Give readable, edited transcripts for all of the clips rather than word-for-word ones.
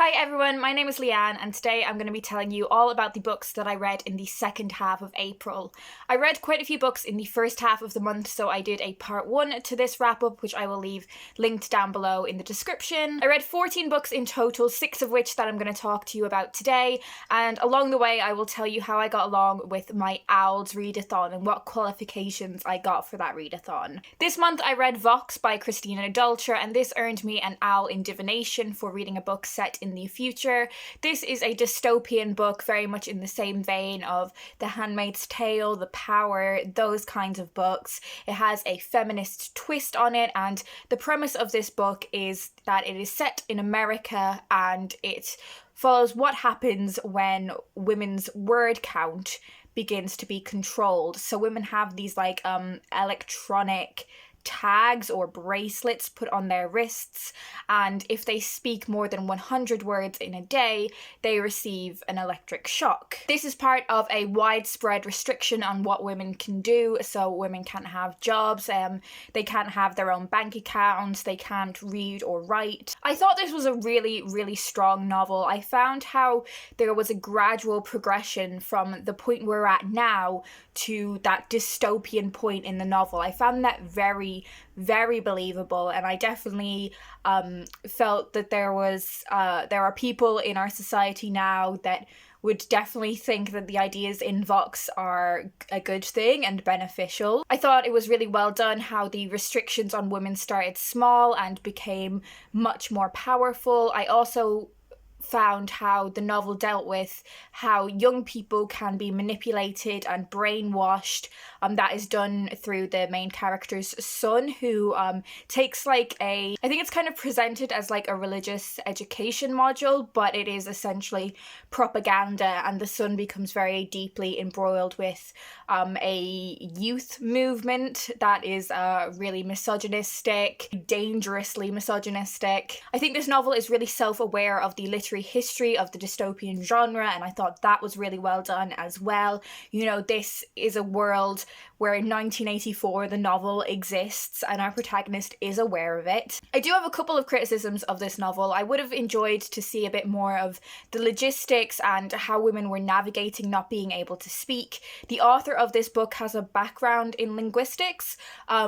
Hi everyone, my name is Leanne and today I'm going to be telling you all about the books that I read in the second half of April. I read quite a few books in the first half of the month, so I did a part 1 to this wrap up, which I will leave linked down below in the description. I read 14 books in total, 6 of which that I'm going to talk to you about today, and along the way I will tell you how I got along with my OWL's readathon and what qualifications I got for that readathon. This month I read Vox by Christina Adulter, and this earned me an OWL in Divination for reading a book set in the future. This is a dystopian book, very much in the same vein of The Handmaid's Tale, The Power, those kinds of books. It has a feminist twist on it, and the premise of this book is that it is set in America and it follows what happens when women's word count begins to be controlled. So women have these electronic tags or bracelets put on their wrists, and if they speak more than 100 words in a day, they receive an electric shock. This is part of a widespread restriction on what women can do, so women can't have jobs, they can't have their own bank accounts, they can't read or write. I thought this was a really strong novel. I found how there was a gradual progression from the point we're at now to that dystopian point in the novel. I found that very believable, and I definitely felt that there are people in our society now that would definitely think that the ideas in Vox are a good thing and beneficial. I thought it was really well done how the restrictions on women started small and became much more powerful. I also found how the novel dealt with how young people can be manipulated and brainwashed. That is done through the main character's son, who takes I think it's kind of presented as like a religious education module, but it is essentially propaganda, and the son becomes very deeply embroiled with a youth movement that is really misogynistic, dangerously misogynistic. I think this novel is really self-aware of the literary history of the dystopian genre, and I thought that was really well done as well. You know, this is a world where in 1984 the novel exists and our protagonist is aware of it. I do have a couple of criticisms of this novel. I would have enjoyed to see a bit more of the logistics and how women were navigating not being able to speak. The author of this book has a background in linguistics,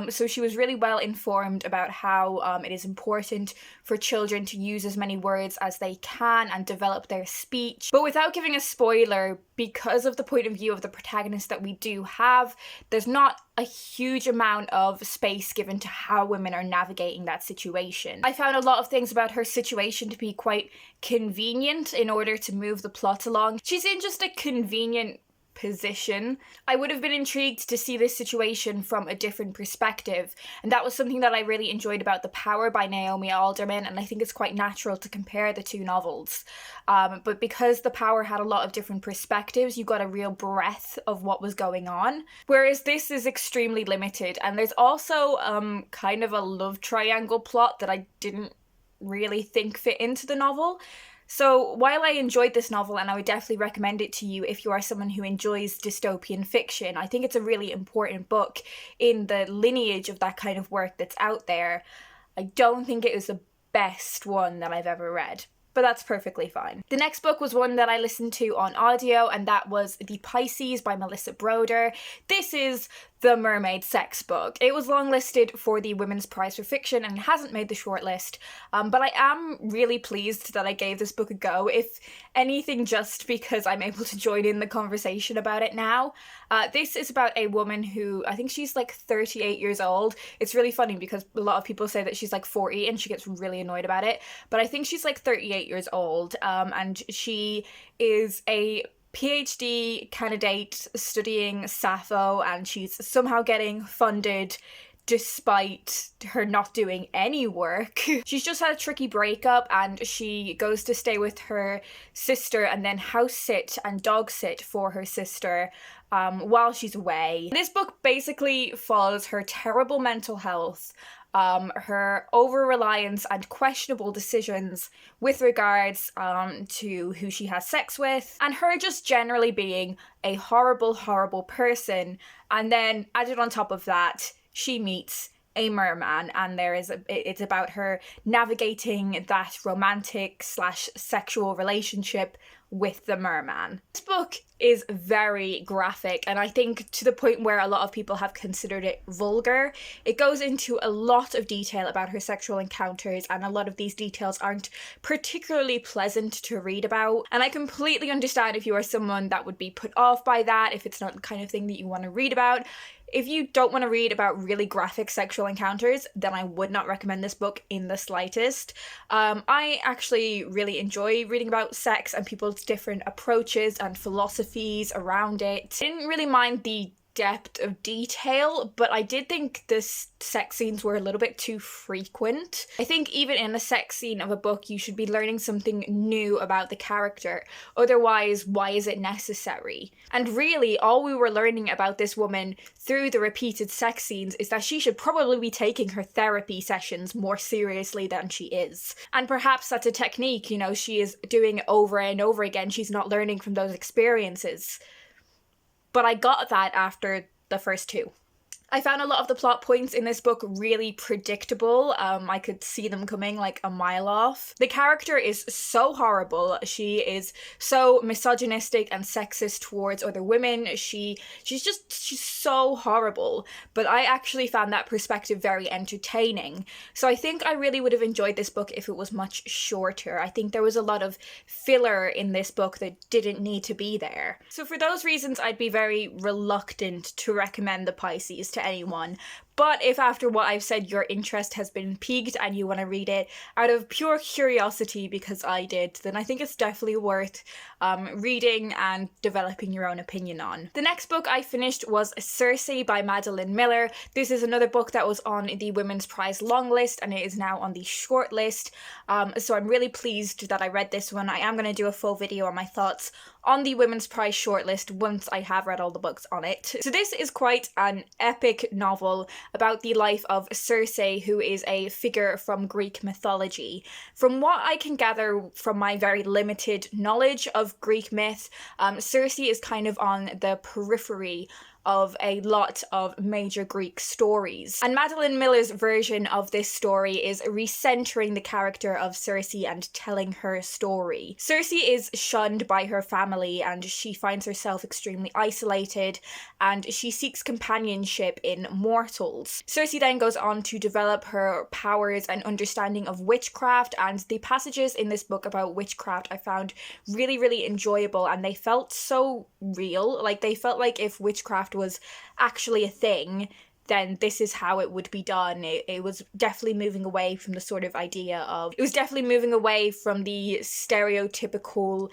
so she was really well informed about how it is important for children to use as many words as they can and develop their speech. But without giving a spoiler, because of the point of view of the protagonist that we do have, there's not a huge amount of space given to how women are navigating that situation. I found a lot of things about her situation to be quite convenient in order to move the plot along. She's in just a convenient position. I would have been intrigued to see this situation from a different perspective, and that was something that I really enjoyed about The Power by Naomi Alderman, and I think it's quite natural to compare the two novels. But because The Power had a lot of different perspectives, you got a real breadth of what was going on, whereas this is extremely limited. And there's also kind of a love triangle plot that I didn't really think fit into the novel. So while I enjoyed this novel, and I would definitely recommend it to you if you are someone who enjoys dystopian fiction, I think it's a really important book in the lineage of that kind of work that's out there. I don't think it is the best one that I've ever read, but that's perfectly fine. The next book was one that I listened to on audio, and that was The Pisces by Melissa Broder. This is the mermaid sex book. It was longlisted for the Women's Prize for Fiction and it hasn't made the shortlist, but I am really pleased that I gave this book a go, if anything just because I'm able to join in the conversation about it now. This is about a woman who, I think she's like 38 years old. It's really funny because a lot of people say that she's like 40 and she gets really annoyed about it, but I think she's like 38 years old, and she is a PhD candidate studying Sappho, and she's somehow getting funded despite her not doing any work. She's just had a tricky breakup and she goes to stay with her sister and then house sit and dog sit for her sister while she's away. This book basically follows her terrible mental health, her over-reliance and questionable decisions with regards to who she has sex with, and her just generally being a horrible person. And then added on top of that, she meets a merman, and it's about her navigating that romantic slash sexual relationship with the merman. This book is very graphic, and I think to the point where a lot of people have considered it vulgar. It goes into a lot of detail about her sexual encounters, and a lot of these details aren't particularly pleasant to read about. And I completely understand if you are someone that would be put off by that, if it's not the kind of thing that you want to read about. If you don't want to read about really graphic sexual encounters, then I would not recommend this book in the slightest. I actually really enjoy reading about sex and people's different approaches and philosophies around it. I didn't really mind the depth of detail, but I did think the sex scenes were a little bit too frequent. I think even in a sex scene of a book, you should be learning something new about the character. Otherwise, why is it necessary? And really, all we were learning about this woman through the repeated sex scenes is that she should probably be taking her therapy sessions more seriously than she is. And perhaps that's a technique, you know, she is doing it over and over again. She's not learning from those experiences. But I got that after the first two. I found a lot of the plot points in this book really predictable. I could see them coming like a mile off. The character is so horrible. She is so misogynistic and sexist towards other women. She's so horrible. But I actually found that perspective very entertaining. So I think I really would have enjoyed this book if it was much shorter. I think there was a lot of filler in this book that didn't need to be there. So for those reasons, I'd be very reluctant to recommend The Pisces to anyone. But if after what I've said your interest has been piqued and you want to read it out of pure curiosity because I did, then I think it's definitely worth reading and developing your own opinion on. The next book I finished was Cersei by Madeline Miller. This is another book that was on the Women's Prize long list and it is now on the short list. So I'm really pleased that I read this one. I am going to do a full video on my thoughts on the Women's Prize shortlist once I have read all the books on it. So this is quite an epic novel about the life of Cersei, who is a figure from Greek mythology. From what I can gather from my very limited knowledge of Greek myth, Cersei is kind of on the periphery of a lot of major Greek stories. And Madeline Miller's version of this story is recentering the character of Cersei and telling her story. Cersei is shunned by her family and she finds herself extremely isolated and she seeks companionship in mortals. Cersei then goes on to develop her powers and understanding of witchcraft, and the passages in this book about witchcraft I found really, really enjoyable, and they felt so real. Like, they felt like if witchcraft was actually a thing, then this is how it would be done. It was definitely moving away from the sort of idea of, it was definitely moving away from the stereotypical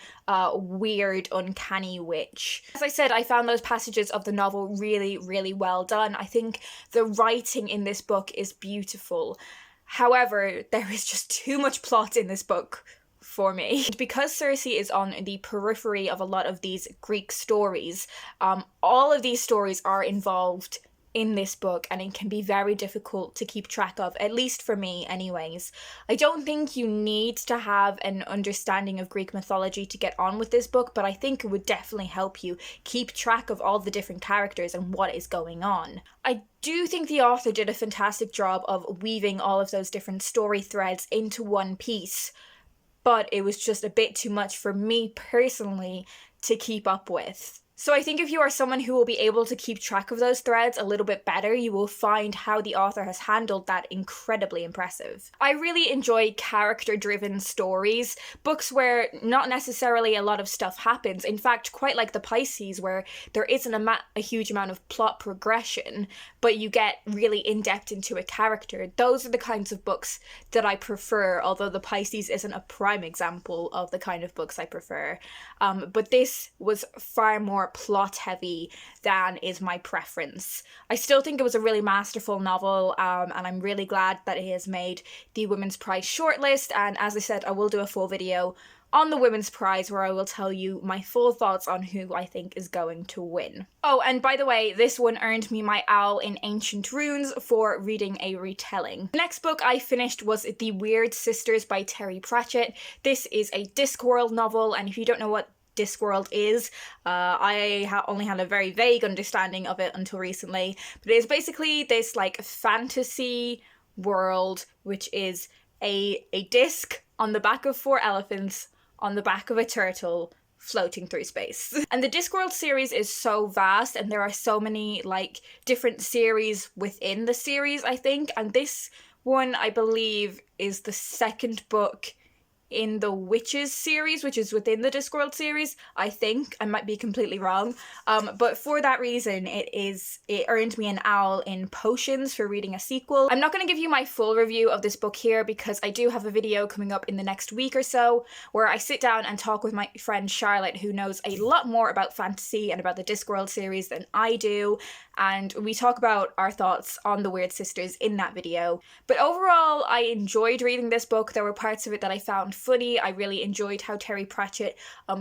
weird, uncanny witch. As I said, I found those passages of the novel really, really well done. I think the writing in this book is beautiful. However, there is just too much plot in this book for me. And because Cersei is on the periphery of a lot of these Greek stories, all of these stories are involved in this book, and it can be very difficult to keep track of, at least for me anyways. I don't think you need to have an understanding of Greek mythology to get on with this book, but I think it would definitely help you keep track of all the different characters and what is going on. I do think the author did a fantastic job of weaving all of those different story threads into one piece, but it was just a bit too much for me personally to keep up with. So I think if you are someone who will be able to keep track of those threads a little bit better, you will find how the author has handled that incredibly impressive. I really enjoy character-driven stories, books where not necessarily a lot of stuff happens. In fact, quite like The Pisces, where there isn't a huge amount of plot progression, but you get really in-depth into a character. Those are the kinds of books that I prefer, although The Pisces isn't a prime example of the kind of books I prefer. But this was far more plot heavy than is my preference. I still think it was a really masterful novel, and I'm really glad that it has made the Women's Prize shortlist, and as I said, I will do a full video on the Women's Prize where I will tell you my full thoughts on who I think is going to win. Oh, and by the way, this one earned me my owl in Ancient Runes for reading a retelling. The next book I finished was The Weird Sisters by Terry Pratchett. This is a Discworld novel, and if you don't know what Discworld is. I only had a very vague understanding of it until recently, but it is basically this like fantasy world, which is a disc on the back of 4 elephants on the back of a turtle floating through space. And the Discworld series is so vast, and there are so many like different series within the series, I think, and this one I believe is the second book in the Witches series, which is within the Discworld series, I think. I might be completely wrong. But for that reason, it earned me an owl in potions for reading a sequel. I'm not going to give you my full review of this book here because I do have a video coming up in the next week or so where I sit down and talk with my friend Charlotte, who knows a lot more about fantasy and about the Discworld series than I do, and we talk about our thoughts on the Weird Sisters in that video. But overall, I enjoyed reading this book. There were parts of it that I found funny. I really enjoyed how Terry Pratchett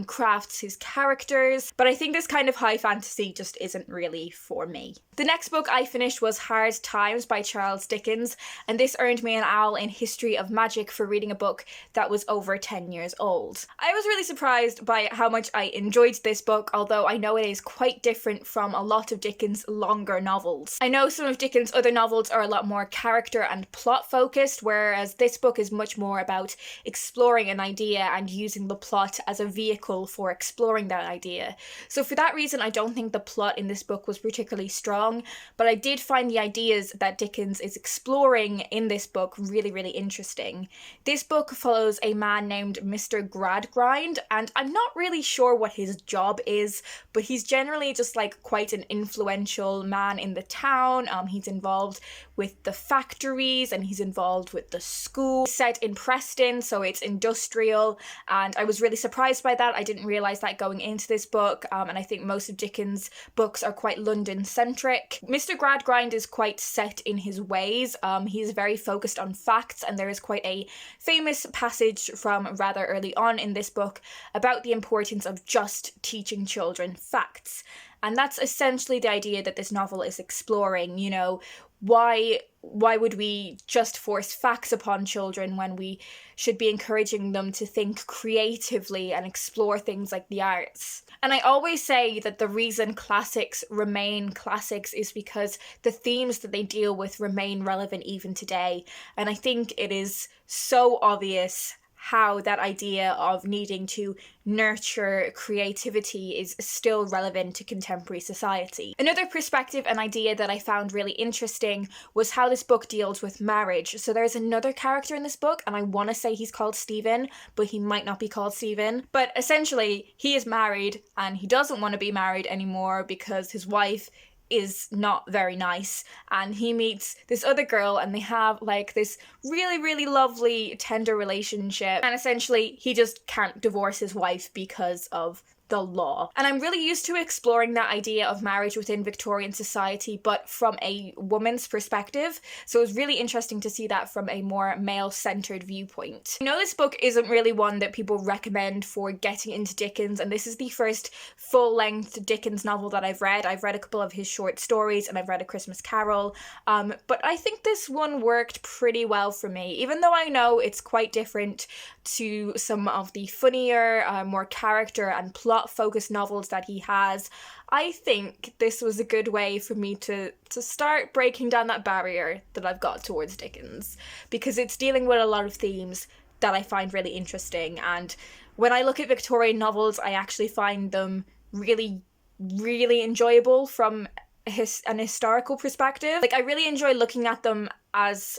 crafts his characters, but I think this kind of high fantasy just isn't really for me. The next book I finished was Hard Times by Charles Dickens, and this earned me an owl in History of Magic for reading a book that was over 10 years old. I was really surprised by how much I enjoyed this book, although I know it is quite different from a lot of Dickens' longer novels. I know some of Dickens' other novels are a lot more character and plot focused, whereas this book is much more about exploring an idea and using the plot as a vehicle for exploring that idea. So for that reason, I don't think the plot in this book was particularly strong, but I did find the ideas that Dickens is exploring in this book really, really interesting. This book follows a man named Mr. Gradgrind, and I'm not really sure what his job is, but he's generally just like quite an influential man in the town. He's involved with the factories and he's involved with the school. It's set in Preston, so it's industrial, and I was really surprised by that. I didn't realise that going into this book, and I think most of Dickens' books are quite London-centric. Mr. Gradgrind is quite set in his ways. He's very focused on facts, and there is quite a famous passage from rather early on in this book about the importance of just teaching children facts. And that's essentially the idea that this novel is exploring, you know, why would we just force facts upon children when we should be encouraging them to think creatively and explore things like the arts? And I always say that the reason classics remain classics is because the themes that they deal with remain relevant even today. And I think it is so obvious how that idea of needing to nurture creativity is still relevant to contemporary society. Another perspective and idea that I found really interesting was how this book deals with marriage. So there's another character in this book, and I want to say he's called Stephen, but he might not be called Stephen. But essentially, he is married, and he doesn't want to be married anymore because his wife is not very nice, and he meets this other girl and they have like this really, really lovely tender relationship, and essentially he just can't divorce his wife because of the law. And I'm really used to exploring that idea of marriage within Victorian society, but from a woman's perspective. So it was really interesting to see that from a more male-centered viewpoint. I know this book isn't really one that people recommend for getting into Dickens, and this is the first full-length Dickens novel that I've read. I've read a couple of his short stories and I've read A Christmas Carol, but I think this one worked pretty well for me, even though I know it's quite different to some of the funnier, more character and plot-focused novels that he has. I think this was a good way for me to start breaking down that barrier that I've got towards Dickens, because it's dealing with a lot of themes that I find really interesting, and when I look at Victorian novels, I actually find them really, really enjoyable from an historical perspective. Like, I really enjoy looking at them as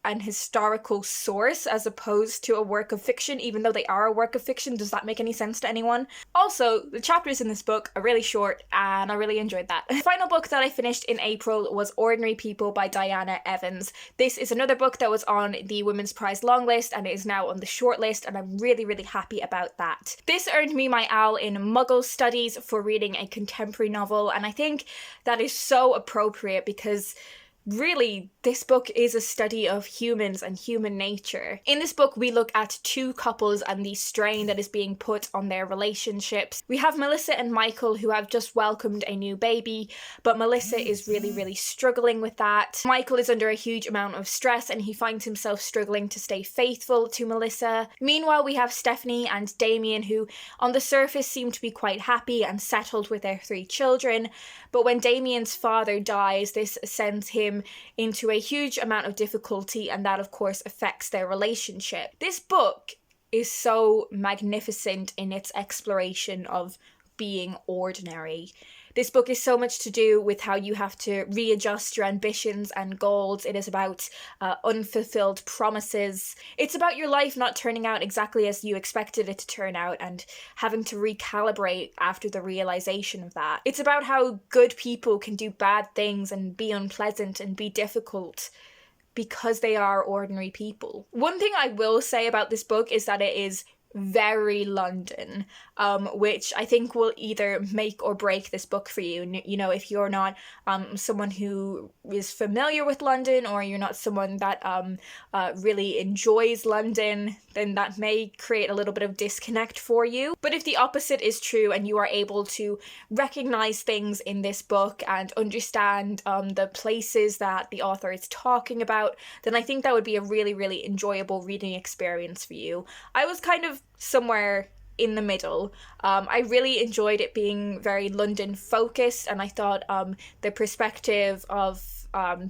an historical source as opposed to a work of fiction, even though they are a work of fiction. Does that make any sense to anyone? Also, the chapters in this book are really short and I really enjoyed that. The final book that I finished in April was Ordinary People by Diana Evans. This is another book that was on the Women's Prize long list and it is now on the short list, and I'm really, really happy about that. This earned me my owl in Muggle Studies for reading a contemporary novel, and I think that is so appropriate because really, this book is a study of humans and human nature. In this book, we look at two couples and the strain that is being put on their relationships. We have Melissa and Michael, who have just welcomed a new baby, but Melissa is really struggling with that. Michael is under a huge amount of stress and he finds himself struggling to stay faithful to Melissa. Meanwhile, we have Stephanie and Damien, who on the surface seem to be quite happy and settled with their 3 children, but when Damien's father dies, this sends him into a huge amount of difficulty, and that of course affects their relationship. This book is so magnificent in its exploration of being ordinary. This book is so much to do with how you have to readjust your ambitions and goals. It is about unfulfilled promises. It's about your life not turning out exactly as you expected it to turn out and having to recalibrate after the realization of that. It's about how good people can do bad things and be unpleasant and be difficult because they are ordinary people. One thing I will say about this book is that it is very London, which I think will either make or break this book for you. You know, if you're not someone who is familiar with London, or you're not someone that really enjoys London, then that may create a little bit of disconnect for you. But if the opposite is true and you are able to recognize things in this book and understand the places that the author is talking about, then I think that would be a really enjoyable reading experience for you. I was kind of somewhere in the middle. I really enjoyed it being very London focused, and I thought the perspective of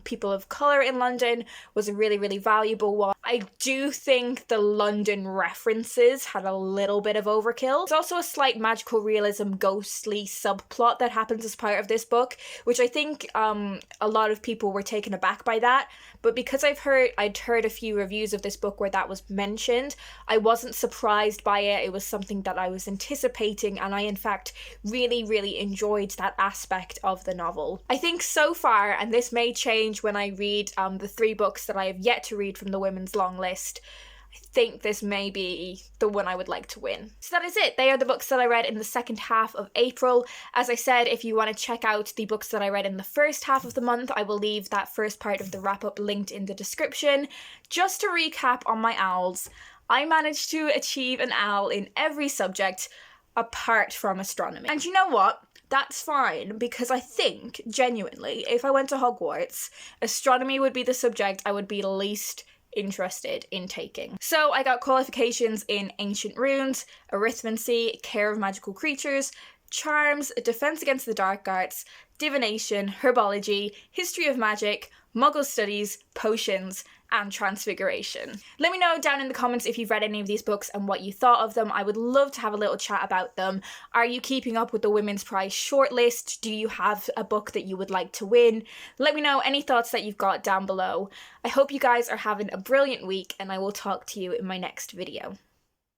people of colour in London was a really valuable one. I do think the London references had a little bit of overkill. There's also a slight magical realism ghostly subplot that happens as part of this book, which I think a lot of people were taken aback by that, but because I'd heard a few reviews of this book where that was mentioned, I wasn't surprised by it. It was something that I was anticipating, and I in fact really enjoyed that aspect of the novel. I think so far, and this may change when I read the 3 books that I have yet to read from the women's long list, I think this may be the one I would like to win. So that is it. They are the books that I read in the second half of April. As I said, if you want to check out the books that I read in the first half of the month, I will leave that first part of the wrap-up linked in the description. Just to recap on my owls, I managed to achieve an owl in every subject apart from astronomy. And you know what? That's fine, because I think, genuinely, if I went to Hogwarts, astronomy would be the subject I would be least interested in taking. So I got qualifications in ancient runes, arithmancy, care of magical creatures, charms, defense against the dark arts, divination, herbology, history of magic, muggle studies, potions, and transfiguration. Let me know down in the comments if you've read any of these books and what you thought of them. I would love to have a little chat about them. Are you keeping up with the Women's Prize shortlist? Do you have a book that you would like to win? Let me know any thoughts that you've got down below. I hope you guys are having a brilliant week, and I will talk to you in my next video.